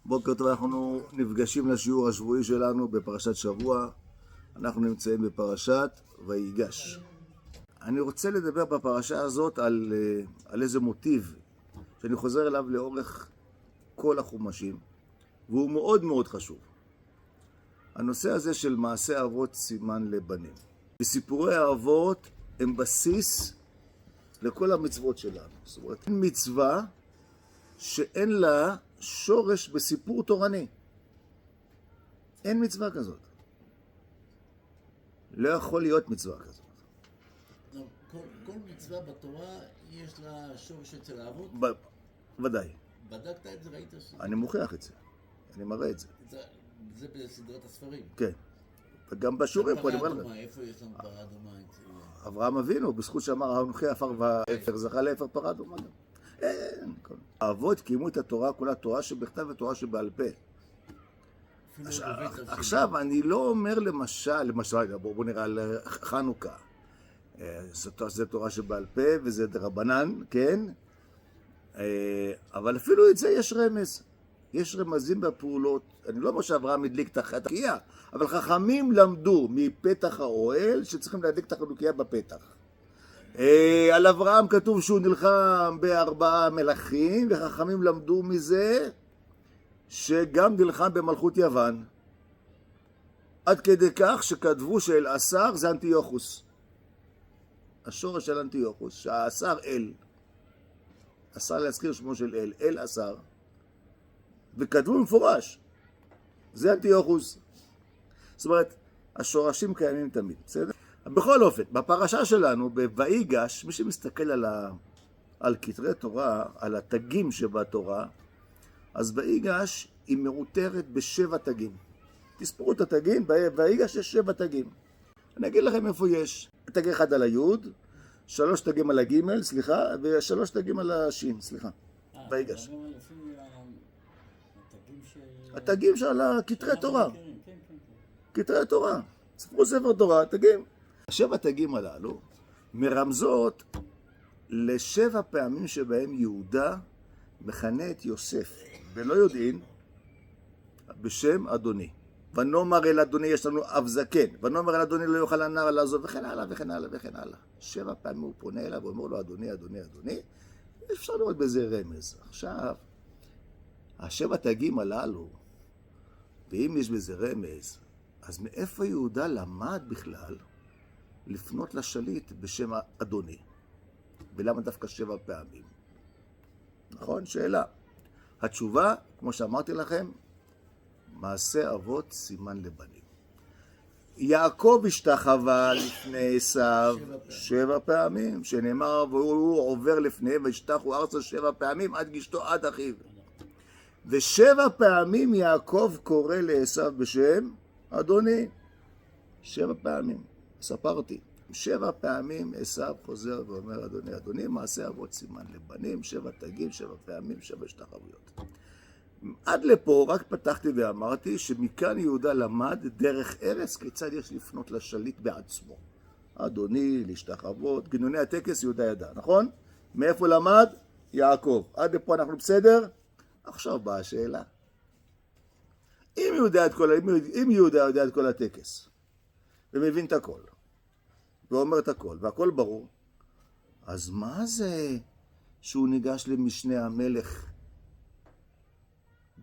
בוקר טוב, אנחנו נפגשים לשיעור השבועי שלנו בפרשת שבוע. אנחנו נמצאים בפרשת ויגש. אני רוצה לדבר בפרשה הזאת על איזה מוטיב שאני חוזר אליו לאורך כל החומשים, והוא מאוד מאוד חשוב. הנושא הזה של מעשה אבות סימן לבנים. וסיפורי האבות הם בסיס לכל המצוות שלנו. זאת אומרת, אין מצווה שאין לה שורש בסיפור תורני. אין מצווה כזאת. לא יכול להיות מצווה כזאת. כל מצווה בתורה יש לה שורש אצל האבות? ודאי. בדקת את זה? ראית שזה? אני מוכיח את זה. אני מראה את זה. זה בסדרת הספרים. כן. וגם בשיעורים פה אני אומר לך. איפה יש לנו פרה אדומה? אברהם אבינו, בזכות שאמר אנוכי עפר ואפר, זכה לאפר פרה אדומה. האבות קיימו את התורה, כולה תורה שבכתב ותורה שבעל פה. עכשיו, אני לא אומר למשל, בואו נראה על חנוכה. זה תורה שבעל פה וזה דרבנן, כן? אבל אפילו את זה יש רמז. יש רמזים בפעולות. אני לא אומר שאברהם הדליק את החנוכיה, אבל חכמים למדו מפתח האוהל שצריכים להדליק את החנוכיה בפתח. על אברהם כתוב שהוא נלחם ב4 מלכים, וחכמים למדו מזה שגם נלחם במלכות יוון. עד כדי כך שכתבו שאלעשר זה אנטיוכוס. השורש של אנטיוכוס, שהעשר אל. עשר להזכיר שמו של אל, אלעשר. וכתבו במפורש, זה אנטיוכוס. זאת אומרת, השורשים קיימים תמיד, בסדר? בכל אופן, בפרשה שלנו, בויגש, מי שמסתכל על כתרי תורה, על התגים שבתורה, אז ויגש היא מאותרת ב7 תגים. תספרו את התגים, בויגש יש 7 תגים. אני אגיד לכם איפה יש. תג אחד על היוד, 3 תגים על הגימל, סליחה, ו3 תגים על השין, סליחה. ויגש. התגים של כתרי תורה. כתרי תורה. ספרו ספר תורה, תגים. 7 תגים הללו מרמזות ל7 פעמים שבהם יהודה מכנה את יוסף, ולא יודעים, בשם אדוני. ונאמר אל אדוני יש לנו אב זקן, ונאמר אל אדוני לא יוכל הנער לעזוב, וכן הלאה וכן הלאה וכן הלאה. 7 פעמים הוא פונה אליו ואומר לו אדוני, אדוני, אדוני. אפשר לראות בזה רמז. עכשיו, 7 תגים הללו, ואם יש בזה רמז, אז מאיפה יהודה למד בכלל לפנות לשליט בשם אדוני? ולמה דווקא 7 פעמים? נכון? שאלה. התשובה, כמו שאמרתי לכם, מעשה אבות סימן לבנים. יעקב השתחווה לפני עשיו 7 פעמים, שנאמר והוא עובר לפניהם והשתחו ארצה 7 פעמים עד גשתו עד אחיו. ו7 פעמים יעקב קורא לעשיו בשם אדוני. 7 פעמים. ספרתי. 7 פעמים עשיו חוזר ואומר אדוני, אדוני, מעשה אבות סימן לבנים, 7 תגים, 7 פעמים, 7 השתחוויות. עד לפה רק פתחתי ואמרתי שמכאן יהודה למד דרך ארץ כיצד יש לפנות לשליט בעצמו. אדוני, להשתחוות, גינוני הטקס יהודה ידע, נכון? מאיפה למד? יעקב. עד לפה אנחנו בסדר? עכשיו באה השאלה. אם יהודה יודע את כל הטקס, ומבין את הכל, ואומר את הכל, והכל ברור, אז מה זה שהוא ניגש למשנה המלך,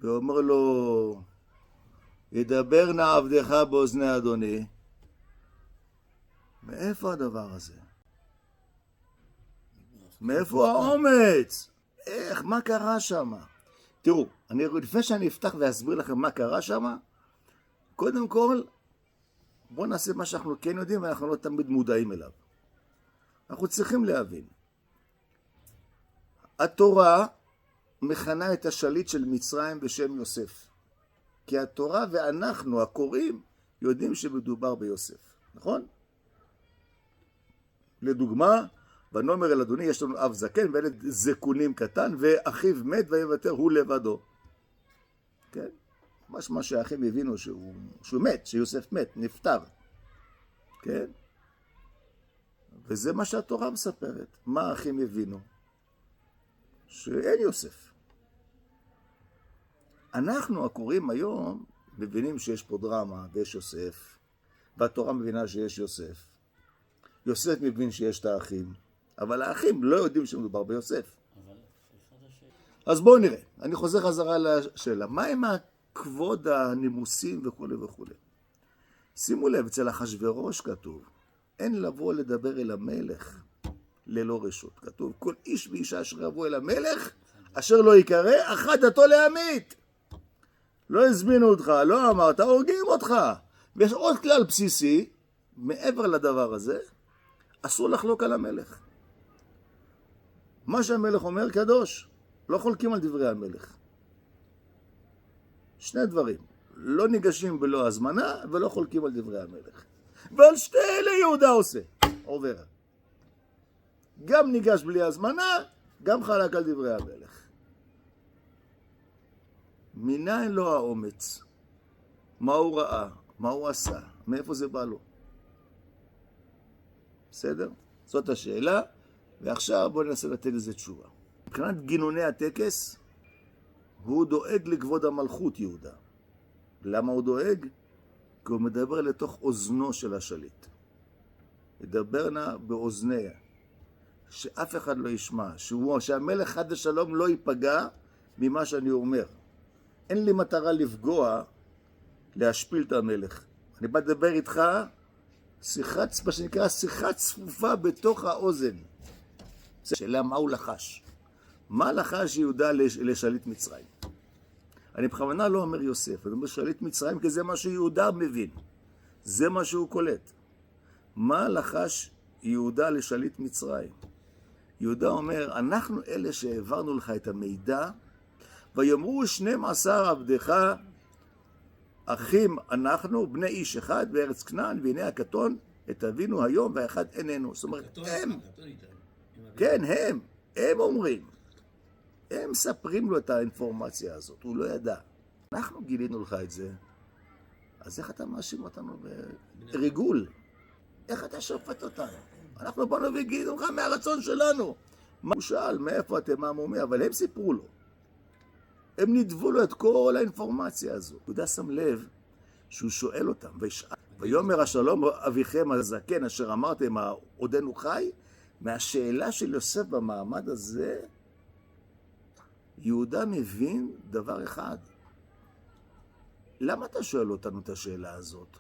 ואומר לו, ידבר נא עבדך באוזני אדוני? מאיפה הדבר הזה? מאיפה האומץ? איך? מה קרה שם? תראו, לפני שאני אפתח ואסביר לכם מה קרה שם, קודם כל, בואו נעשה מה שאנחנו כן יודעים ואנחנו לא תמיד מודעים אליו. אנחנו צריכים להבין. התורה מכנה את השליט של מצרים בשם יוסף. כי התורה ואנחנו, הקוראים, יודעים שמדובר ביוסף. נכון? לדוגמה, ונאמר אל אדוני יש לנו אב זקן וילד זקונים קטן, ואחיו מת ויוותר הוא לבדו. כן? מה שהאחים הבינו שהוא מת, שיוסף מת, נפטר. כן? וזה מה שהתורה מספרת. מה האחים הבינו? שאין יוסף. אנחנו הקוראים היום מבינים שיש פה דרמה ויש יוסף, והתורה מבינה שיש יוסף. יוסף מבין שיש את האחים, אבל האחים לא יודעים שמדובר ביוסף. אז בואו נראה, אני חוזר חזרה לשאלה, מה עם הכבוד הנימוסים וכו' וכו'. שימו לב, אצל אחשוורוש כתוב, אין לבוא לדבר אל המלך ללא רשות. כתוב, כל איש ואישה אשר יבוא אל המלך, אשר לא יקרא, אחת דתו להמית. לא הזמינו אותך, לא אמרת, הורגים אותך. ויש עוד כלל בסיסי, מעבר לדבר הזה, אסור לחלוק על המלך. מה שהמלך אומר קדוש, לא חולקים על דברי המלך. שני דברים, לא ניגשים בלא הזמנה ולא חולקים על דברי המלך. ועל שתי אלה יהודה עושה, עובר. גם ניגש בלי הזמנה, גם חלק על דברי המלך. מניין לו האומץ? מה הוא ראה? מה הוא עשה? מאיפה זה בא לו? בסדר? זאת השאלה, ועכשיו בואו ננסה לתת לזה תשובה. מבחינת גינוני הטקס, הוא דואג לכבוד המלכות יהודה. למה הוא דואג? כי הוא מדבר לתוך אוזנו של השליט. ידבר נא באוזניה, שאף אחד לא ישמע, שהמלך חד ושלום לא ייפגע ממה שאני אומר. אין לי מטרה לפגוע, להשפיל את המלך. אני בא לדבר איתך, מה שנקרא שיחה צפופה בתוך האוזן. שאלה מה הוא לחש? מה לחש יהודה לשליט מצרים? אני בכוונה לא אומר יוסף, אני אומר שליט מצרים כי זה מה שיהודה מבין. זה מה שהוא קולט. מה לחש יהודה לשליט מצרים? יהודה אומר, אנחנו אלה שהעברנו לך את המידע, ויאמרו 12 עבדיך, אחים אנחנו, בני איש אחד בארץ כנען, והנה הקטון את אבינו היום והאחד איננו. זאת אומרת, הם, כן, הם אומרים. הם מספרים לו את האינפורמציה הזאת, הוא לא ידע. אנחנו גילינו לך את זה, אז איך אתה מאשים אותנו בריגול? איך אתה שופט אותנו? אנחנו באנו וגילינו לך מהרצון שלנו. הוא שאל, מאיפה אתם מהמומי? אבל הם סיפרו לו. הם נדבו לו את כל האינפורמציה הזו. יהודה שם לב שהוא שואל אותם, ויאמר השלום אביכם הזקן אשר אמרתם עודנו חי, מהשאלה של יוסף במעמד הזה, יהודה מבין דבר אחד. למה אתה שואל אותנו את השאלה הזאת?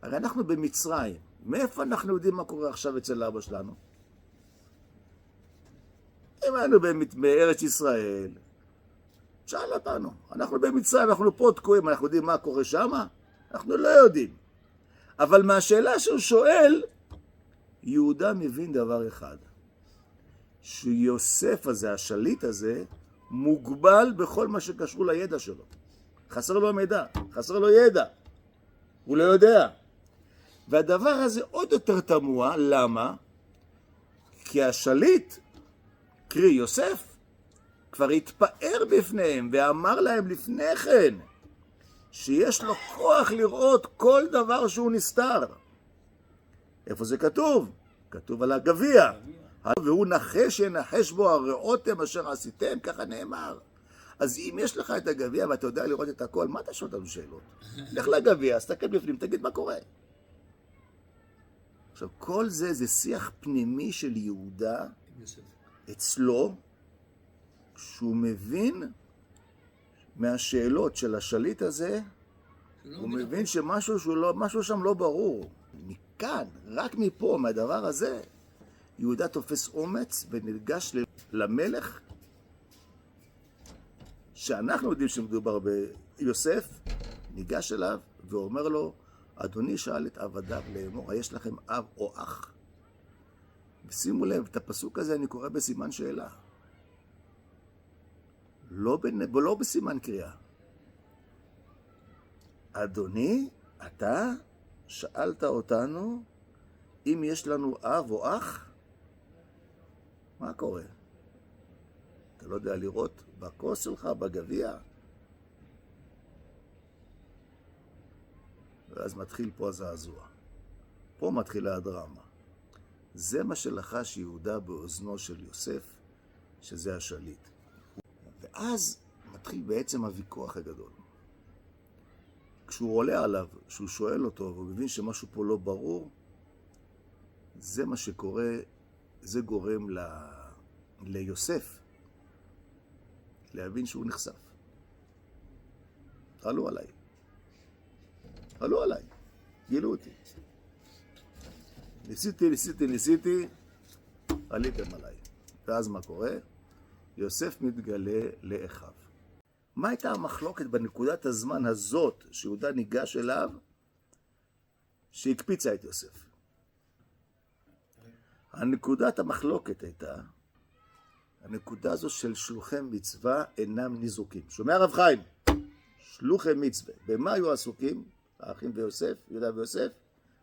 הרי אנחנו במצרים. מאיפה אנחנו יודעים מה קורה עכשיו אצל אבא שלנו? אם היינו בארץ ישראל, שאל אותנו. אנחנו במצרים, אנחנו פה תקועים, אנחנו יודעים מה קורה שם? אנחנו לא יודעים. אבל מהשאלה שהוא שואל, יהודה מבין דבר אחד. שיוסף הזה, השליט הזה, מוגבל בכל מה שקשור לידע שלו. חסר לו מידע, חסר לו ידע. הוא לא יודע. והדבר הזה עוד יותר תמוה, למה? כי השליט, קרי יוסף, כבר התפאר בפניהם ואמר להם לפני כן, שיש לו כוח לראות כל דבר שהוא נסתר. איפה זה כתוב? כתוב על הגביע. והוא נחש ינחש בו הראותם אשר עשיתם, ככה נאמר. אז אם יש לך את הגביע ואתה יודע לראות את הכל, מה אתה שואל אותנו שאלות? לך לגביע, תסתכל בפנים, תגיד מה קורה. עכשיו, כל זה זה שיח פנימי של יהודה אצלו, שהוא מבין מהשאלות של השליט הזה, הוא מבין שמשהו שם לא ברור. מכאן, רק מפה, מהדבר הזה, יהודה תופס אומץ וניגש למלך, שאנחנו יודעים שמדובר ביוסף, ניגש אליו ואומר לו, אדוני שאל את עבדיו לאמור, יש לכם אב או אח? ושימו לב, את הפסוק הזה אני קורא בסימן שאלה. לא בסימן קריאה. אדוני, אתה שאלת אותנו אם יש לנו אב או אח? מה קורה? אתה לא יודע לראות בכוס שלך, בגביע? ואז מתחיל פה הזעזוע. פה מתחילה הדרמה. זה מה שלחש יהודה באוזנו של יוסף, שזה השליט. ואז מתחיל בעצם הוויכוח הגדול. כשהוא עולה עליו, כשהוא שואל אותו, והוא מבין שמשהו פה לא ברור, זה מה שקורה, זה גורם ליוסף להבין שהוא נחשף. עלו עליי, גילו אותי. ניסיתי, עליתם עליי. ואז מה קורה? יוסף מתגלה לאחיו. מה הייתה המחלוקת בנקודת הזמן הזאת שיהודה ניגש אליו, שהקפיצה את יוסף? הנקודת המחלוקת הייתה, הנקודה הזו של שלוחי מצווה אינם ניזוקים. שומע רב חיים? שלוחי מצווה. במה היו עסוקים? האחים ויוסף, יהודה ויוסף?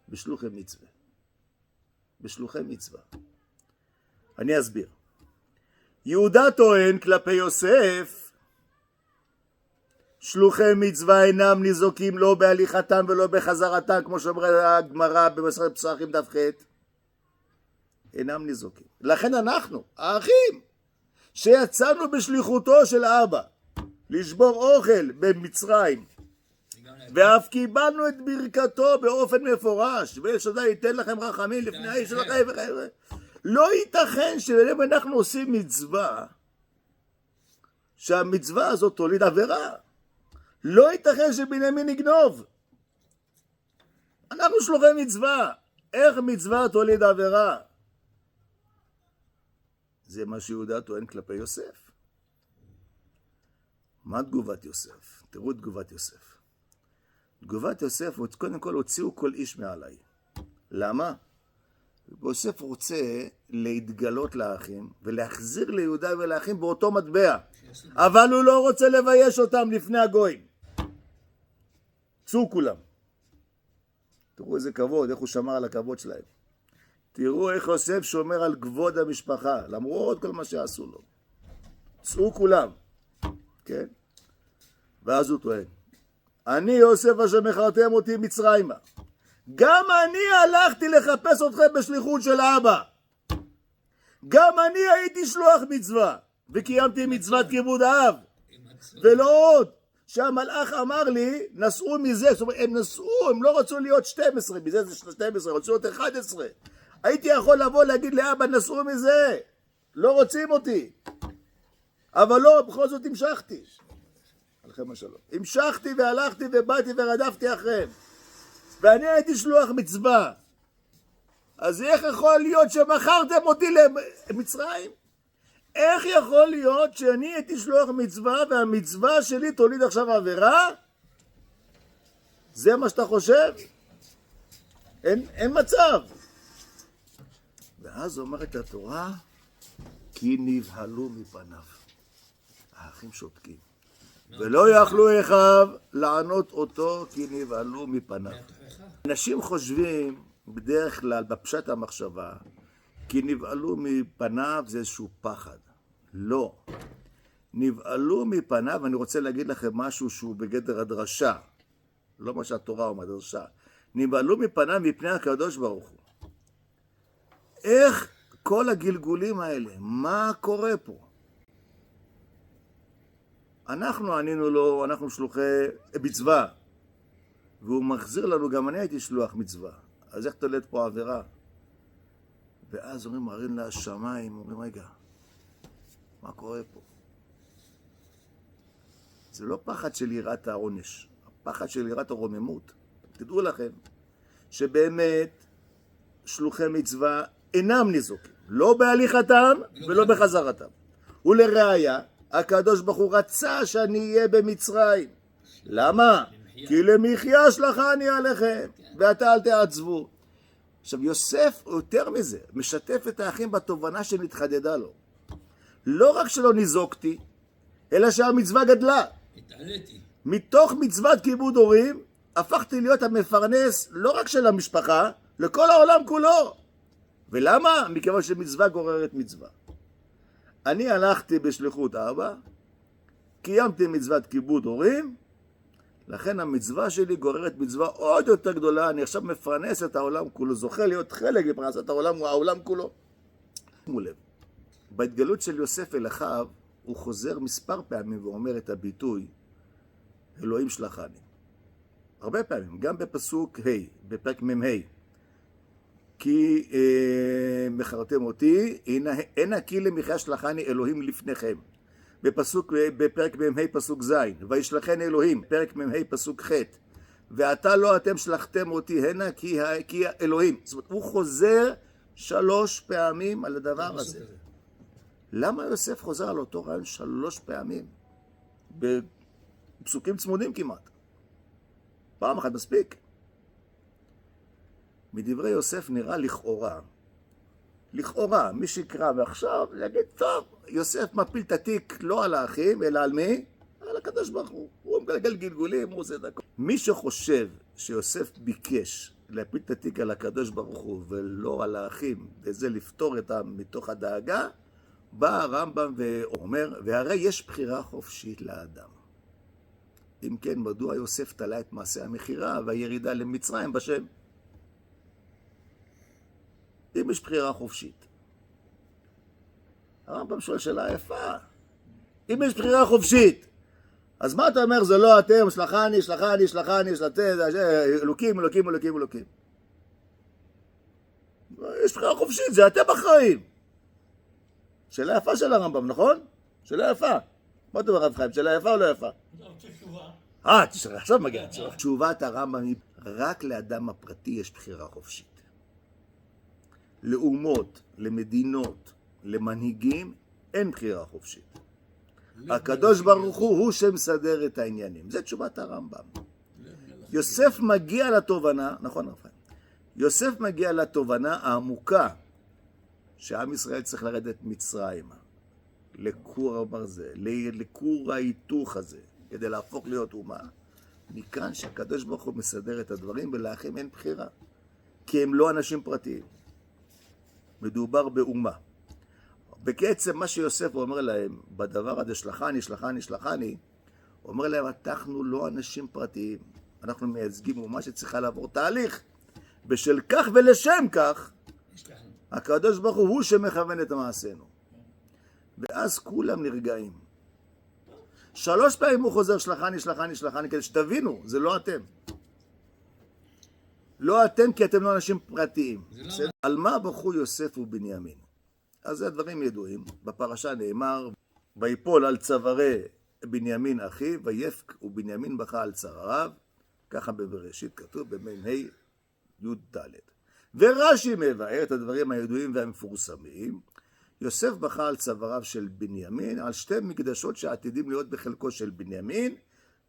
בשלוחי מצווה. בשלוחי מצווה. אני אסביר. יהודה טוען כלפי יוסף, שלוחי מצווה אינם ניזוקים לא בהליכתם ולא בחזרתם, כמו שאומרת הגמרא במסכת פסחים דף ח', אינם ניזוקים. לכן אנחנו, האחים, שיצאנו בשליחותו של אבא, לשבור אוכל במצרים, ואף קיבלנו את ברכתו באופן מפורש, ואלשדי ייתן לכם רחמים לפני האיש שלכם וחבר'ה. לא ייתכן שאם אנחנו עושים מצווה, שהמצווה הזאת תוליד עבירה. לא ייתכן שבנימין יגנוב. אנחנו שלוחי מצווה. איך מצווה תוליד עבירה? זה מה שיהודה טוען כלפי יוסף. מה תגובת יוסף? תראו את תגובת יוסף. תגובת יוסף, קודם כל הוציאו כל איש מעליי. למה? יוסף רוצה להתגלות לאחים ולהחזיר ליהודה ולאחים באותו מטבע, אבל הוא לא רוצה לבייש אותם לפני הגויים. צאו כולם. תראו איזה כבוד, איך הוא שמר על הכבוד שלהם. תראו איך יוסף שומר על כבוד המשפחה, למרות כל מה שעשו לו. צאו כולם. כן? ואז הוא טוען, אני יוסף אשר מכרתם אותי מצרימה. גם אני הלכתי לחפש אתכם בשליחות של אבא. גם אני הייתי שלוח מצווה, וקיימתי מצוות כיבוד האב. ולא עוד, שהמלאך אמר לי, נסעו מזה, זאת אומרת, הם נסעו, הם לא רצו להיות 12, מזה זה 12, רצו להיות 11. הייתי יכול לבוא להגיד לאבא, נסעו מזה, לא רוצים אותי. אבל לא, בכל זאת המשכתי. עליכם השלום. המשכתי והלכתי ובאתי ורדפתי אחריהם. ואני הייתי שלוח מצווה. אז איך יכול להיות שמכרתם אותי למצרים? איך יכול להיות שאני הייתי שלוח מצווה והמצווה שלי תוליד עכשיו עבירה? זה מה שאתה חושב? אין מצב. ואז אומרת התורה, כי נבהלו מפניו. האחים שותקים. ולא יכלו אחיו לענות אותו, כי נבהלו מפניו. אנשים חושבים בדרך כלל בפשט המחשבה, כי נבהלו מפניו זה איזשהו פחד. לא. נבהלו מפניו, אני רוצה להגיד לכם משהו שהוא בגדר הדרשה. לא מה שהתורה אומרת, הדרשה. נבהלו מפניו מפני הקדוש ברוך הוא. איך כל הגלגולים האלה, מה קורה פה? אנחנו ענינו לו, אנחנו שלוחי מצווה. והוא מחזיר לנו, גם אני הייתי שלוח מצווה. אז איך תולד פה עבירה? ואז אומרים, מראים לה השמיים, אומרים, רגע, מה קורה פה? זה לא פחד של יראת העונש, הפחד של יראת הרוממות. תדעו לכם, שבאמת שלוחי מצווה אינם ניזוקים, לא בהליכתם ולא בחזרתם. ולראיה, הקדוש ברוך הוא רצה שאני אהיה במצרים. למה? כי למחיה שלחני עליכם, ואתה אל תעצבו. עכשיו, יוסף, יותר מזה, משתף את האחים בתובנה שנתחדדה לו. לא רק שלא ניזוקתי, אלא שהמצווה גדלה. התעליתי. מתוך מצוות כיבוד הורים, הפכתי להיות המפרנס לא רק של המשפחה, לכל העולם כולו. ולמה? מכיוון שמצווה גוררת מצווה. אני הלכתי בשליחות אבא, קיימתי מצוות כיבוד הורים, לכן המצווה שלי גוררת מצווה עוד יותר גדולה, אני עכשיו מפרנס את העולם כולו, זוכה להיות חלק בפרנסת העולם כולו. שימו לב, בהתגלות של יוסף אל אחיו, הוא חוזר מספר פעמים ואומר את הביטוי אלוהים שלחני. הרבה פעמים, גם בפסוק ה', בפרק מ"ה. כי מכרתם אותי, הנה כי למחיה שלחני אלוהים לפניכם. בפרק מ"ה פסוק ז', וישלחני אלוהים, פרק מ"ה פסוק ח', ועתה לא אתם שלחתם אותי הנה כי אלוהים. זאת אומרת, הוא חוזר 3 פעמים על הדבר הזה. למה יוסף חוזר על אותו רעיון 3 פעמים? בפסוקים צמודים כמעט. פעם אחת מספיק. מדברי יוסף נראה לכאורה, מי שיקרא ועכשיו יגיד, טוב, יוסף מפיל את התיק לא על האחים, אלא על מי? על הקדוש ברוך הוא. הוא מגלגל גלגולים, הוא עושה את הכל. מי שחושב שיוסף ביקש להפיל את התיק על הקדוש ברוך הוא ולא על האחים, וזה לפתור אותם מתוך הדאגה, בא הרמב"ם ואומר, והרי יש בחירה חופשית לאדם. אם כן, מדוע יוסף תלה את מעשה המכירה והירידה למצרים בשם? אם יש בחירה חופשית. הרמב"ם שואל שאלה יפה. אם יש בחירה חופשית, אז מה אתה אומר? זה לא אתם, שלחני, אלוקים. יש בחירה חופשית, זה אתם בחיים. שאלה יפה של הרמב"ם, נכון? שאלה יפה. מה אתה אומר רב חיים? שאלה יפה או לא יפה? תשאר, עכשיו מגיע התשובה. תשובת הרמב"ם היא, רק לאדם הפרטי יש בחירה חופשית. לאומות, למדינות, למנהיגים, אין בחירה חופשית. הקדוש ברוך הוא שמסדר את העניינים. זה תשובת הרמב"ם. יוסף מגיע לתובנה, נכון רב חיים? יוסף מגיע לתובנה העמוקה שעם ישראל צריך לרדת מצרימה, לכור הברזל, לכור ההיתוך הזה, כדי להפוך להיות אומה. מכאן שהקדוש ברוך הוא מסדר את הדברים, ולאחים אין בחירה, כי הם לא אנשים פרטיים. מדובר באומה. בקצב מה שיוסף אומר להם, בדבר הזה שלחני, הוא אומר להם, אנחנו לא אנשים פרטיים, אנחנו מייצגים אומה שצריכה לעבור תהליך. בשל כך ולשם כך, הקדוש ברוך הוא שמכוון את מעשינו. ואז כולם נרגעים. 3 פעמים הוא חוזר שלחני, כדי שתבינו, זה לא אתם. לא אתם כי אתם לא אנשים פרטיים. על מה בחרו יוסף ובנימין? אז זה הדברים ידועים. בפרשה נאמר, ויפול על צווארי בנימין אחי, ויפק ובנימין בכה על צוואריו. ככה בבראשית כתוב במ"ה י"ד. ורש"י מבאר את הדברים הידועים והמפורסמים. יוסף בכה על צוואריו של בנימין, על 2 מקדשות שעתידים להיות בחלקו של בנימין,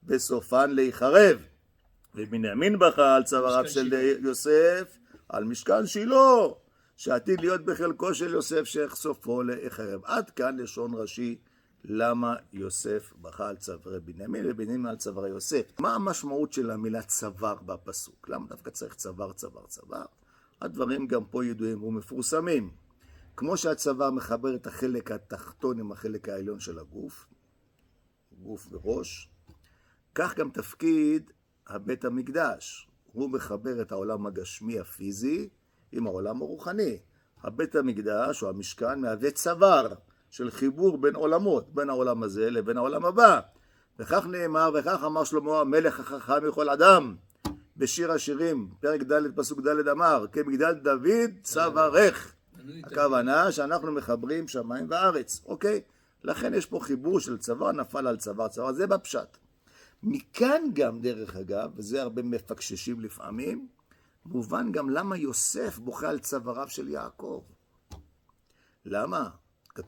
בסופן להיחרב. ובנימין בכה על צוואריו של יוסף, על משכן שילה, שעתיד להיות בחלקו של יוסף, שסופו להיחרב. עד כאן לשון רש"י, למה יוסף בכה על צווארי בנימין ובנימין על צווארי יוסף. מה המשמעות של המילה צוואר בפסוק? למה דווקא צריך צוואר? הדברים גם פה ידועים ומפורסמים. כמו שהצוואר מחבר את החלק התחתון עם החלק העליון של הגוף, גוף וראש, כך גם תפקיד הבית המקדש. הוא מחבר את העולם הגשמי הפיזי עם העולם הרוחני. הבית המקדש או המשכן מהווה צוואר של חיבור בין עולמות, בין העולם הזה לבין העולם הבא. וכך נאמר, וכך אמר שלמה המלך החכם מכל אדם, בשיר השירים, פרק ד' פסוק ד' אמר, כמגדל דוד צווארך. הכוונה שאנחנו מחברים שמיים וארץ, אוקיי? לכן יש פה חיבור של צוואר נפל על צוואר, זה בפשט. מכאן גם דרך אגב, וזה הרבה מפקששים לפעמים, מובן גם למה יוסף בוכה על צוואריו של יעקב. למה?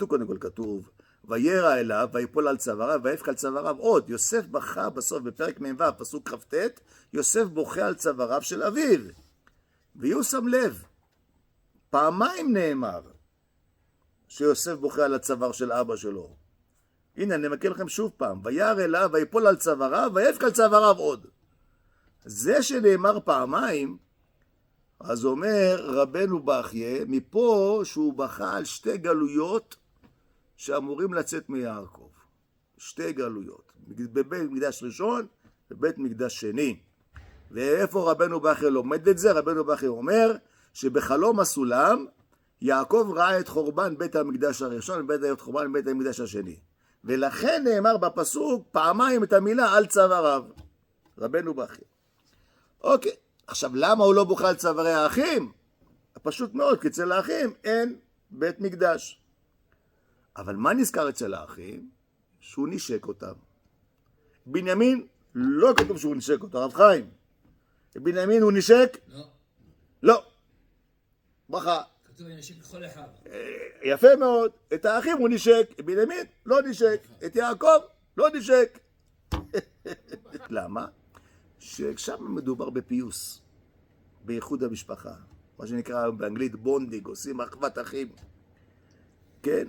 קודם כל כתוב, וירא אליו, ויפול על צוואריו, ויפק על צוואריו עוד. יוסף בכה בסוף בפרק מ"ו, פסוק כ"ט, יוסף בוכה על צוואריו של אביו. ויהיו שם לב, פעמיים נאמר שיוסף בוכה על הצוואר של אבא שלו. הנה, אני מכיר לכם שוב פעם, וירא אליו, ויפול על צוואריו, ויפק על צוואריו עוד. זה שנאמר פעמיים, אז אומר רבנו בחייה, מפה שהוא בכה על 2 גלויות שאמורים לצאת מיעקב. 2 גלויות. בבית מקדש ראשון ובית מקדש שני. ואיפה רבנו בחייה לומד את זה? רבנו בחייה אומר שבחלום הסולם יעקב ראה את חורבן בית המקדש הראשון ובית חורבן בית המקדש השני. ולכן נאמר בפסוק פעמיים את המילה על צוואריו. רבנו בכי. אוקיי, עכשיו למה הוא לא בוכה על צווארי האחים? פשוט מאוד, כי אצל האחים אין בית מקדש. אבל מה נזכר אצל האחים? שהוא נשק אותם. בנימין, לא כתוב שהוא נשק אותו, הרב חיים. בנימין הוא נשק? לא. לא. ברכה. כתוב נשק לכל אחד. יפה מאוד. את האחים הוא נשק, בנימין לא נשק, את יעקב לא נשק. למה? ששם מדובר בפיוס, בייחוד המשפחה. מה שנקרא באנגלית בונדינג, עושים אחוות אחים. כן?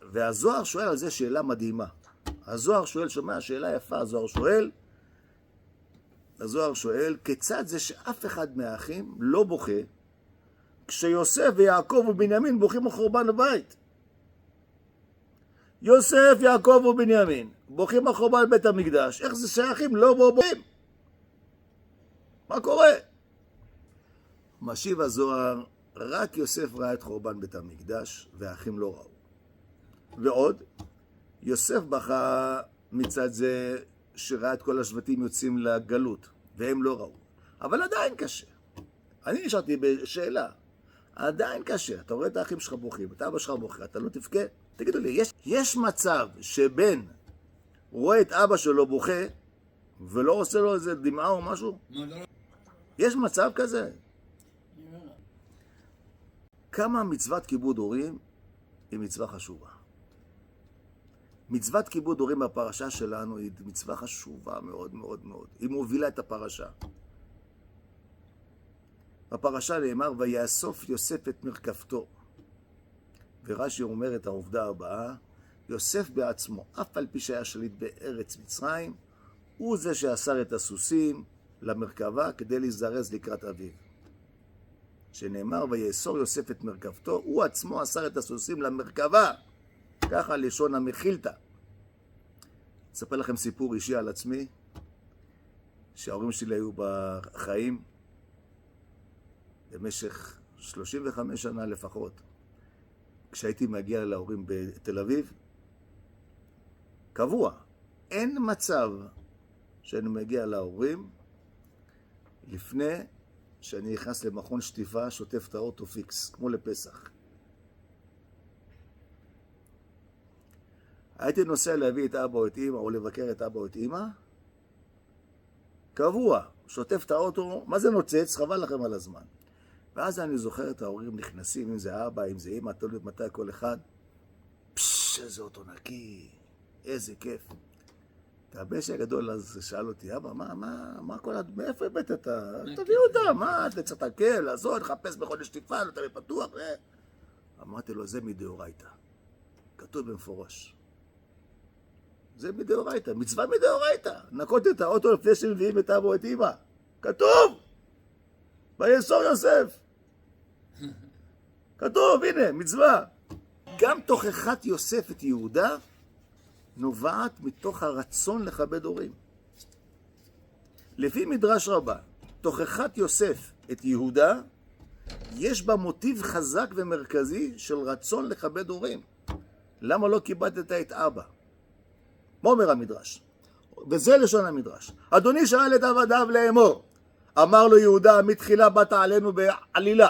והזוהר שואל על זה שאלה מדהימה. הזוהר שואל, שומע, שאלה יפה, הזוהר שואל, כיצד זה שאף אחד מהאחים לא בוכה, כשיוסף ויעקב ובנימין בוכים על חורבן הבית. יוסף, יעקב ובנימין בוכים על חורבן בית המקדש. איך זה שהאחים לא בוכים? מה קורה? משיב הזוהר, רק יוסף ראה את חורבן בית המקדש והאחים לא ראו. ועוד, יוסף בכה מצד זה שראה את כל השבטים יוצאים לגלות, והם לא ראו. אבל עדיין קשה. אני נשארתי בשאלה. עדיין קשה. אתה רואה את האחים שלך בוכים, את אבא שלך בוכה, אתה לא תבכה? תגידו לי, יש מצב שבן רואה את אבא שלו בוכה, ולא עושה לו איזה דמעה או משהו? יש מצב כזה? כמה מצוות כיבוד הורים היא מצווה חשובה. מצוות כיבוד הורים בפרשה שלנו היא מצווה חשובה מאוד מאוד מאוד. היא מובילה את הפרשה. בפרשה נאמר, ויאסוף יוסף את מרכבתו. ורש"י אומר את העובדה הבאה, יוסף בעצמו, אף על פי שהיה שליט בארץ מצרים, הוא זה שאסר את הסוסים למרכבה כדי להזדרז לקראת אביו. שנאמר, ויאסור יוסף את מרכבתו, הוא עצמו אסר את הסוסים למרכבה. ככה לשון המחילתא. אספר לכם סיפור אישי על עצמי, שההורים שלי היו בחיים במשך 35 שנה לפחות. כשהייתי מגיע להורים בתל אביב, קבוע, אין מצב שאני מגיע להורים לפני שאני נכנס למכון שטיפה, שוטף את האוטו פיקס, כמו לפסח. הייתי נוסע להביא את אבא או את אמא, או לבקר את אבא או את אמא, קבוע, שוטף את האוטו, מה זה נוצץ? חבל לכם על הזמן. ואז אני זוכר את ההורים נכנסים, אם זה אבא, אם זה אמא, תלוי מתי כל אחד. איזה אוטו נקי, איזה כיף. הבן הגדול אז שאל אותי, אבא, מה כל מאיפה הבאת אתה? תביאו אותה, מה, אתה צריך לתקל, לעשות, לחפש בחודש שטיפה, אתה פתוח, אמרתי לו, זה מדאורייתא. כתוב במפורש. זה מדאורייתא, מצווה מדאורייתא. נקות את האוטו לפני שמביאים את אבא או את אמא. כתוב! ויאסור יוסף. כתוב, הנה, מצווה. גם תוכחת יוסף את יהודה נובעת מתוך הרצון לכבד הורים. לפי מדרש רבה, תוכחת יוסף את יהודה, יש בה מוטיב חזק ומרכזי של רצון לכבד הורים. למה לא כיבדת את אבא? מה אומר המדרש? וזה לשון המדרש. אדוני שאל את עבדיו לאמור, אמר לו יהודה, מתחילה באת עלינו בעלילה.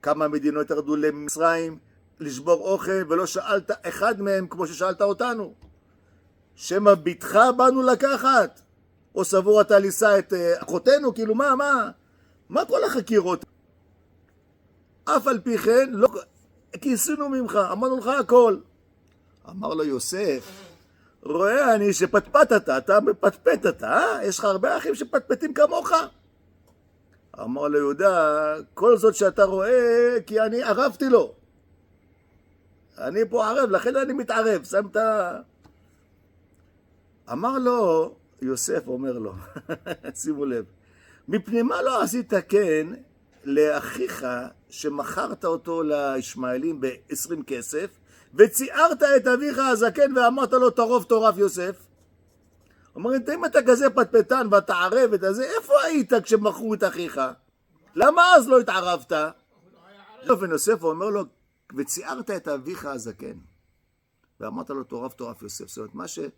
כמה מדינות ירדו למצרים לשבור אוכל, ולא שאלת אחד מהם כמו ששאלת אותנו. שמא ביתך באנו לקחת? או סבור אתה לישא את אחותנו? כאילו מה כל החקירות? אף על פי כן, לא כיסינו ממך, אמרנו לך הכל. אמר לו יוסף, רואה אני שפטפטת, אתה מפטפטת, יש לך הרבה אחים שפטפטים כמוך. אמר לו יהודה, כל זאת שאתה רואה, כי אני ערבתי לו. אני פה ערב, לכן אני מתערב, שמת... אמר לו, יוסף אומר לו, שימו לב, מפני מה לא עשית כן לאחיך שמכרת אותו לישמעאלים ב-20 כסף, וציערת את אביך הזקן ואמרת לו תרוב תורף יוסף? אומרים, אם אתה כזה פטפטן ואתה ערב את הזה, איפה היית כשמכרו את אחיך? למה אז לא התערבת? ונוסף אומר לו, וציערת את אביך הזקן. ואמרת לו טורף טורף יוסף. זאת אומרת,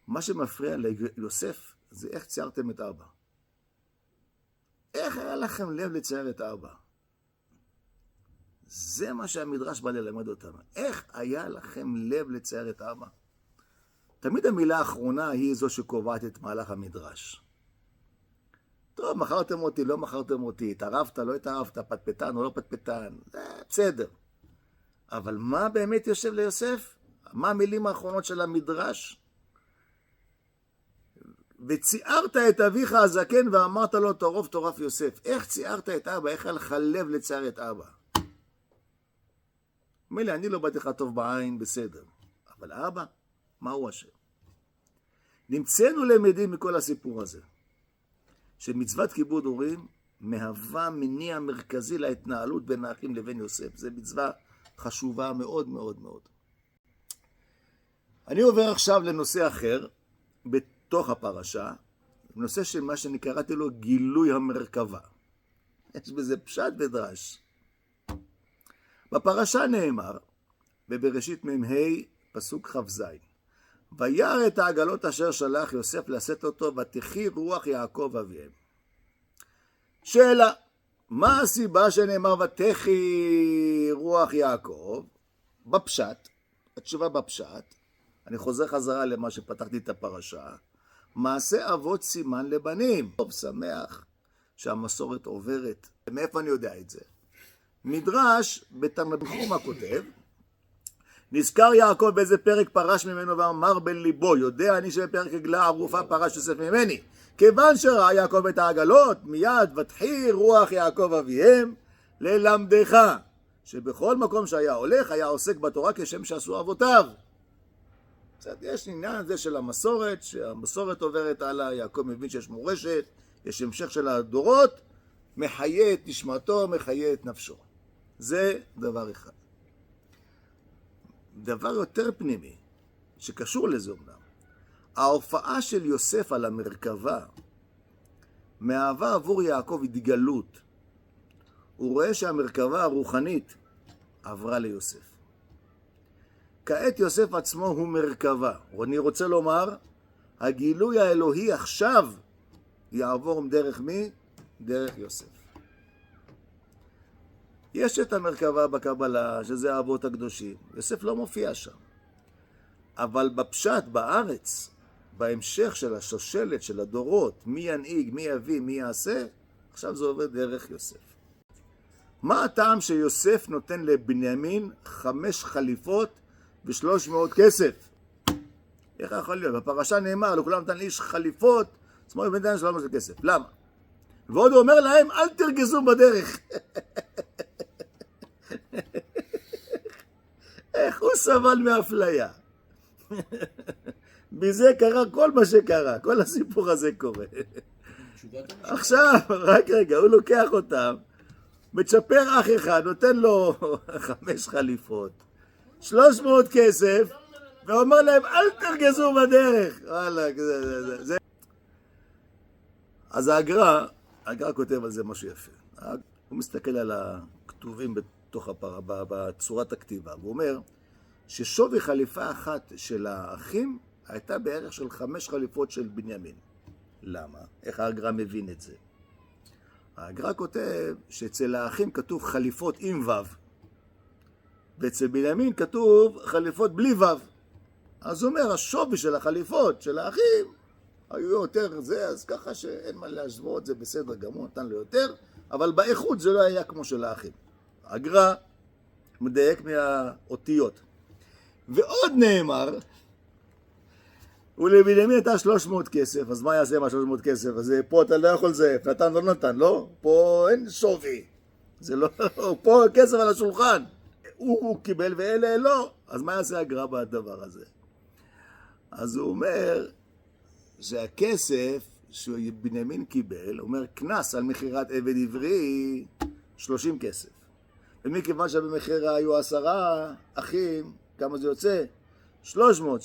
מה שמפריע ליוסף זה איך ציירתם את אבא. איך היה לכם לב לצייר את אבא? זה מה שהמדרש בא ללמד אותנו. איך היה לכם לב לצייר את אבא? תמיד המילה האחרונה היא זו שקובעת את מהלך המדרש. טוב, מכרתם אותי, לא מכרתם אותי, התערבת, לא התערבת, פטפטן או לא פטפטן, זה בסדר. אבל מה באמת יושב ליוסף? מה המילים האחרונות של המדרש? וציירת את אביך הזקן ואמרת לו טורף טורף יוסף. איך ציירת את אבא? איך היה לך לב לצייר את אבא? מילא, אני לא באתי לך טוב בעין, בסדר. אבל אבא, מה הוא אשם? נמצאנו למדים מכל הסיפור הזה, שמצוות כיבוד הורים מהווה מניע מרכזי להתנהלות בין האחים לבין יוסף. זו מצווה חשובה מאוד מאוד מאוד. אני עובר עכשיו לנושא אחר, בתוך הפרשה, נושא של מה שאני קראתי לו גילוי המרכבה. יש בזה פשט ודרש. בפרשה נאמר, בבראשית מ"ה, פסוק כ"ז, וירא את העגלות אשר שלח יוסף לשאת אותו, ותחי רוח יעקב אביהם. שאלה, מה הסיבה שנאמר ותחי רוח יעקב? בפשט, התשובה בפשט, אני חוזר חזרה למה שפתחתי את הפרשה, מעשה אבות סימן לבנים. טוב, שמח שהמסורת עוברת. מאיפה אני יודע את זה? מדרש בתנחומא כותב, נזכר יעקב באיזה פרק פרש ממנו ואמר בין ליבו, יודע אני שבפרק עגלה ערופה פרש יוסף ממני. כיוון שראה יעקב את העגלות, מיד ותחי רוח יעקב אביהם ללמדך, שבכל מקום שהיה הולך היה עוסק בתורה כשם שעשו אבותיו. קצת יש עניין הזה של המסורת, שהמסורת עוברת הלאה, יעקב מבין שיש מורשת, יש המשך של הדורות, מחיה את נשמתו, מחיה את נפשו. זה דבר אחד. דבר יותר פנימי, שקשור לזה אומנם, ההופעה של יוסף על המרכבה מהווה עבור יעקב התגלות. הוא רואה שהמרכבה הרוחנית עברה ליוסף. כעת יוסף עצמו הוא מרכבה. אני רוצה לומר, הגילוי האלוהי עכשיו יעבור דרך מי? דרך יוסף. יש את המרכבה בקבלה, שזה האבות הקדושים. יוסף לא מופיע שם. אבל בפשט, בארץ, בהמשך של השושלת, של הדורות, מי ינהיג, מי יביא, מי יעשה, עכשיו זה עובר דרך יוסף. מה הטעם שיוסף נותן לבנימין 5 חליפות ו300 כסף? איך יכול להיות? בפרשה נאמר, לכולם נתן לאיש חליפות, עצמו בן דן 300 כסף. למה? ועוד הוא אומר להם, אל תרגזו בדרך. איך הוא סבל מאפליה? בזה קרה כל מה שקרה, כל הסיפור הזה קורה. עכשיו, רק רגע, הוא לוקח אותם, מצ'פר אח אחד, נותן לו 5 חליפות, 300 כסף, ואומר להם, אל תרגזו בדרך. וואלה, זה. אז האגרה כותב על זה משהו יפה. הוא מסתכל על הכתובים בתוך בצורת הכתיבה, והוא אומר ששווי חליפה אחת של האחים הייתה בערך של 5 חליפות של בנימין. למה? איך האגרה מבין את זה? האגרה כותב שאצל האחים כתוב חליפות עם וו, ואצל בנימין כתוב חליפות בלי וו. אז הוא אומר, השווי של החליפות של האחים היו יותר זה, אז ככה שאין מה להשוות, זה בסדר גמור, נתן לו יותר, אבל באיכות זה לא היה כמו של האחים. האגרה מדייק מהאותיות. ועוד נאמר, ולבנימין הייתה 300 כסף, אז מה יעשה עם 300 כסף? אז פה אתה לא יכול לזייף, נתן לא נתן, לא? פה אין שווי. זה לא, פה כסף על השולחן. הוא קיבל ואלה לא. אז מה יעשה הגר"א בדבר הזה? אז הוא אומר שהכסף שבנימין קיבל, הוא אומר, כנס על מכירת עבד עברי 30 כסף. ומכיוון שבמחירה היו 10 אחים, כמה זה יוצא? 300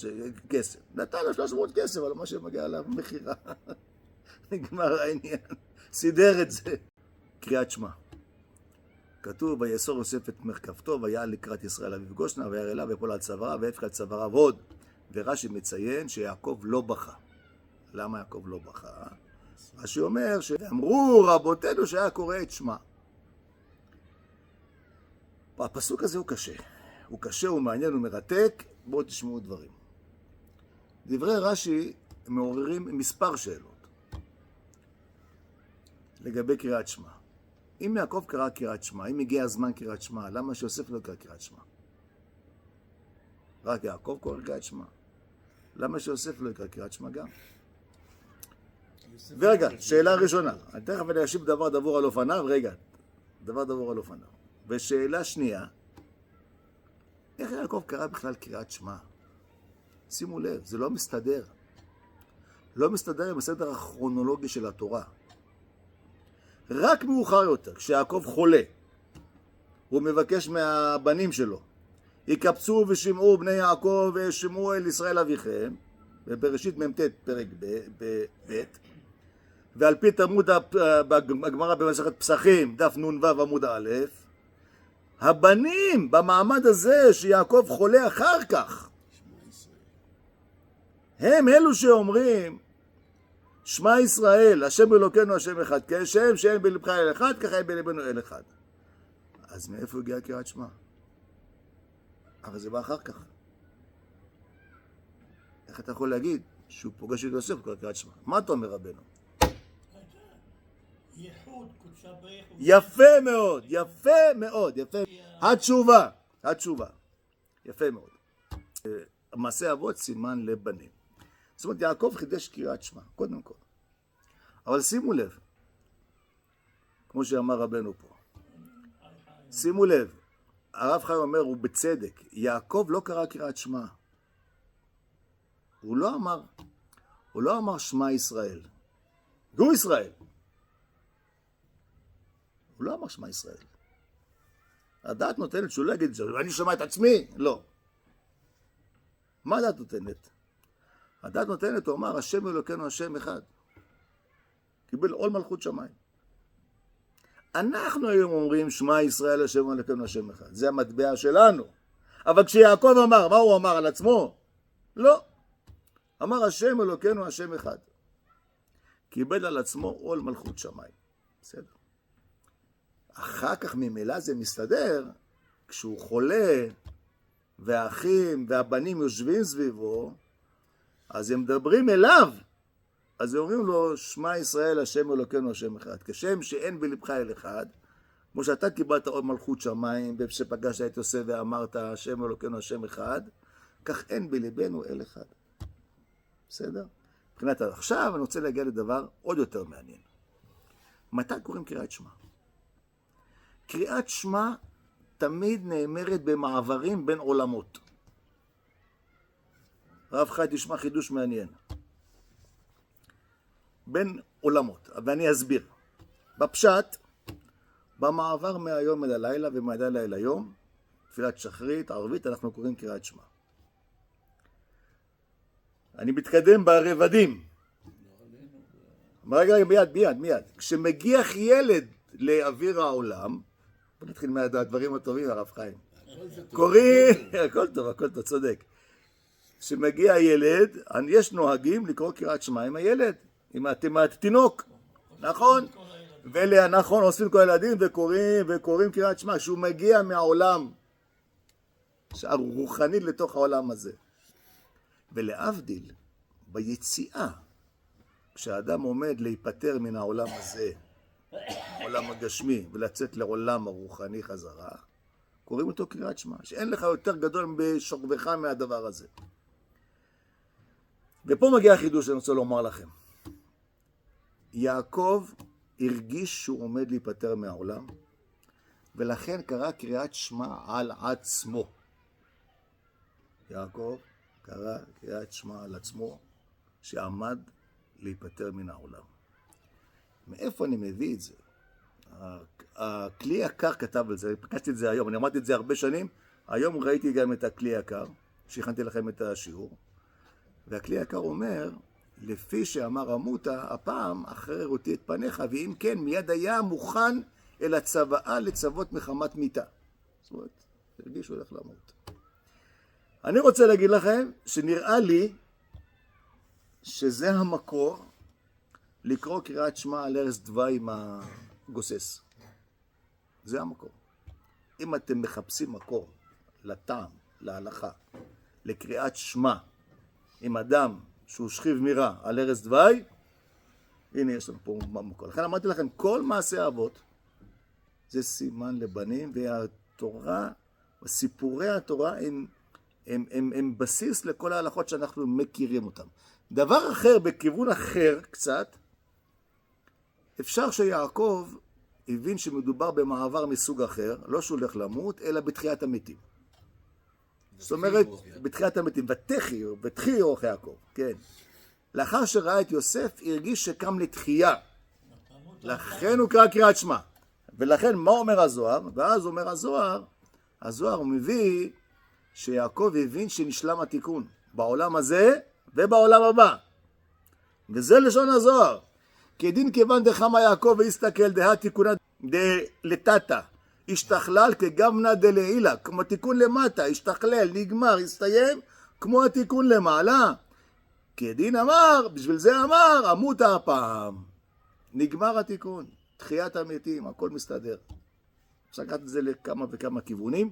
כסף. נתן לו 300 כסף, אבל מה שמגיע עליו מחירה. נגמר העניין. סידר את זה. קריאת שמע. כתוב, ויאסור יוסף את מרכבתו, ויעל לקראת ישראל אביו גושנה, וירא אליו ויפול על צוואריו, ויבכה על צוואריו עוד. ורש"י מציין שיעקב לא בכה. למה יעקב לא בכה? רש"י אומר שאמרו רבותינו שהיה קורא את שמע. הפסוק הזה הוא קשה. הוא קשה, הוא מעניין, הוא מרתק. בואו תשמעו דברים. דברי רש"י מעוררים מספר שאלות לגבי קריאת שמע. אם יעקב קרא קריאת שמע, אם הגיע הזמן קריאת שמע, למה שיוסף לא קרא קריאת שמע? רק יעקב קורא קריאת שמע. למה שיוסף לא יקרא קריאת שמע גם? ורגע, שאלה ראשונה. תכף אני אשיב דבר דבור על אופניו, רגע. דבר דבור על אופניו. ושאלה שנייה, איך יעקב קרא בכלל קריאת שמע? שימו לב, זה לא מסתדר. לא מסתדר עם הסדר הכרונולוגי של התורה. רק מאוחר יותר, כשיעקב חולה, הוא מבקש מהבנים שלו, יקבצו ושמעו בני יעקב ושמעו אל ישראל אביכם, בבראשית מ"ט פרק ב', ועל פי תלמוד בגמרא במסכת פסחים, דף נ"ו עמוד א', הבנים במעמד הזה שיעקב חולה אחר כך, הם אלו שאומרים, שמע ישראל, השם אלוקינו השם אחד, כשם שאין בלבך אל אחד, ככה אין בלבנו אל אחד. אז מאיפה הגיע קריאת שמע? אבל זה בא אחר כך. איך אתה יכול להגיד שהוא פוגש את יוסף כל קריאת שמע? מה אתה אומר רבנו? יפה מאוד, יפה מאוד, יפה. התשובה. יפה מאוד. מעשה אבות סימן לבנים. זאת אומרת, יעקב חידש קריאת שמע, קודם כל. אבל שימו לב, כמו שאמר רבנו פה, שימו לב, הרב חיים אומר, הוא בצדק, יעקב לא קרא קריאת שמע. הוא לא אמר שמע ישראל. הוא ישראל. הוא לא אמר שמע ישראל. הדעת נותנת שהוא לא יגיד את זה, אני שומע את עצמי? לא. מה הדעת נותנת? הדעת נותנת, הוא אמר, השם אלוקינו השם אחד. קיבל עול מלכות שמיים. אנחנו היום אומרים, שמע ישראל השם אלוקינו השם אחד. זה המטבע שלנו. אבל כשיעקב אמר, מה הוא אמר על עצמו? לא. אמר, השם אלוקינו השם אחד. קיבל על עצמו עול מלכות שמיים. בסדר. אחר כך ממילא זה מסתדר, כשהוא חולה, והאחים והבנים יושבים סביבו, אז הם מדברים אליו, אז הם אומרים לו, שמע ישראל, השם אלוקינו, השם אחד. כשם שאין בלבך אל אחד, כמו שאתה קיבלת עוד מלכות שמיים, וכשפגשת את יוסף ואמרת, השם אלוקינו, השם אחד, כך אין בלבנו אל אחד. בסדר? מבחינת עכשיו, אני רוצה להגיע לדבר עוד יותר מעניין. מתי קוראים קריאת שמע? קריאת שמע תמיד נאמרת במעברים בין עולמות. הרב חי תשמע חידוש מעניין. בין עולמות, ואני אסביר. בפשט, במעבר מהיום אל הלילה ומהלילה אל היום, תפילת שחרית, ערבית, אנחנו קוראים קריאת שמע. אני מתקדם ברבדים. רגע, מיד. כשמגיח ילד לאוויר העולם, בוא נתחיל מהדברים הטובים, הרב חיים. קוראים, הכל טוב, צודק. כשמגיע ילד, יש נוהגים לקרוא קריאת שמע עם הילד, עם התינוק, נכון? נכון, אוספים כל הילדים וקוראים קריאת שמע, שהוא מגיע מהעולם הרוחני לתוך העולם הזה. ולהבדיל, ביציאה, כשאדם עומד להיפטר מן העולם הזה, העולם הגשמי, ולצאת לעולם הרוחני חזרה, קוראים אותו קריאת שמע, שאין לך יותר גדול בשוכבך מהדבר הזה. ופה מגיע החידוש שאני רוצה לומר לכם. יעקב הרגיש שהוא עומד להיפטר מהעולם, ולכן קרא קריאת שמע על עצמו. יעקב קרא קריאת שמע על עצמו, שעמד להיפטר מן העולם. מאיפה אני מביא את זה? הכלי יקר כתב על זה, פגשתי את זה היום, אני אמרתי את זה הרבה שנים, היום ראיתי גם את הכלי יקר, שהכנתי לכם את השיעור, והכלי יקר אומר, לפי שאמר עמותה, הפעם אחרי ראיתי את פניך, ואם כן מיד היה מוכן אלא צוואה לצוות מחמת מיתה. זאת אומרת, הרגיש שהוא הולך למות. אני רוצה להגיד לכם שנראה לי שזה המקור לקרוא קריאת שמע על ערש דווי עם הגוסס. זה המקור. אם אתם מחפשים מקור לטעם, להלכה, לקריאת שמע עם אדם שהוא שכיב מירה על ערש דווי, הנה יש לנו פה מקור. לכן אמרתי לכם, כל מעשי האבות זה סימן לבנים, והתורה, סיפורי התורה הם בסיס לכל ההלכות שאנחנו מכירים אותם. דבר אחר, בכיוון אחר קצת, אפשר שיעקב הבין שמדובר במעבר מסוג אחר, לא שהוא הולך למות, אלא בתחיית המתים. זאת אומרת, בתחיית המתים, ותחי רוח יעקב, כן. לאחר שראה את יוסף, הרגיש שקם לתחייה. לכן הוא קרא קריאת שמע. ולכן מה אומר הזוהר? ואז אומר הזוהר הוא מביא שיעקב הבין שנשלם התיקון בעולם הזה ובעולם הבא. וזה לשון הזוהר. כדין כיוון דחמה יעקב והסתכל דה תיקונה דלתתא. השתכלל כגמנה דלעילה, כמו תיקון למטה, השתכלל, נגמר, הסתיים, כמו התיקון למעלה. כדין אמר, בשביל זה אמר, אמותה הפעם. נגמר התיקון, תחיית המתים, הכל מסתדר. אפשר לקחת את זה לכמה וכמה כיוונים.